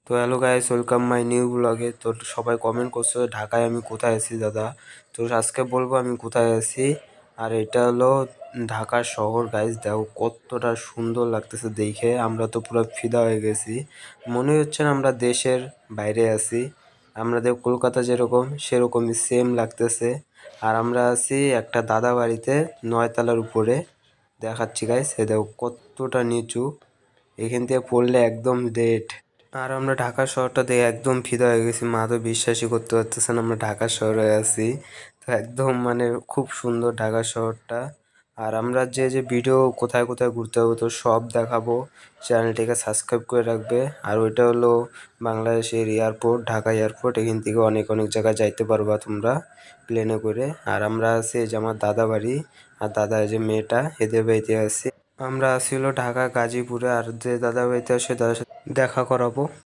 তো hello guys, welcome my new ব্লগে। তো সবাই কমেন্ট করছো ঢাকায় আমি কোথায় আছি দাদা। তো আজকে বলবো আমি কোথায় আছি। আর এটা হলো ঢাকা শহর গাইস। দেখো কতটা সুন্দর লাগতেছে দেখে, আমরা তো পুরো ফিদা হয়ে গেছি। মনে হচ্ছে না আমরা দেশের বাইরে আছি। আমাদের কলকাতা যেরকম সেরকমই সেম লাগতেছে। আর আমরা আছি একটা দাদা বাড়িতে, 9 তলার উপরে। দেখাচ্ছি গাইস, এ দেখো কতটা নিচু, এখান থেকে পড়লে একদম ডেট। আর আমরা ঢাকা শহরটা দেখে একদম ফিদা হয়ে গেছি, মা তো বিশ্বাসই করতে পারতেছে না আমরা ঢাকা শহরে আছি। তো একদম মানে খুব সুন্দর ঢাকা শহরটা। আর আমরা যে যে ভিডিও কোথায় কোথায় ঘুরতে হবে তো সব দেখাবো, চ্যানেলটিকে সাবস্ক্রাইব করে রাখবে। আর ওইটা হলো বাংলাদেশের এয়ারপোর্ট, ঢাকা এয়ারপোর্ট। এখান থেকে অনেক অনেক জায়গায় যাইতে পারবা তোমরা প্লেনে করে। আর আমরা আছি এই যে আমার দাদা বাড়ি, আর দাদা এই যে মেয়েটা, এদের বাড়িতে আছি। আমরা আছি হলো ঢাকা গাজীপুরে। আর যে দাদা বাড়িতে আসে তাদের সাথে দেখা করাবো।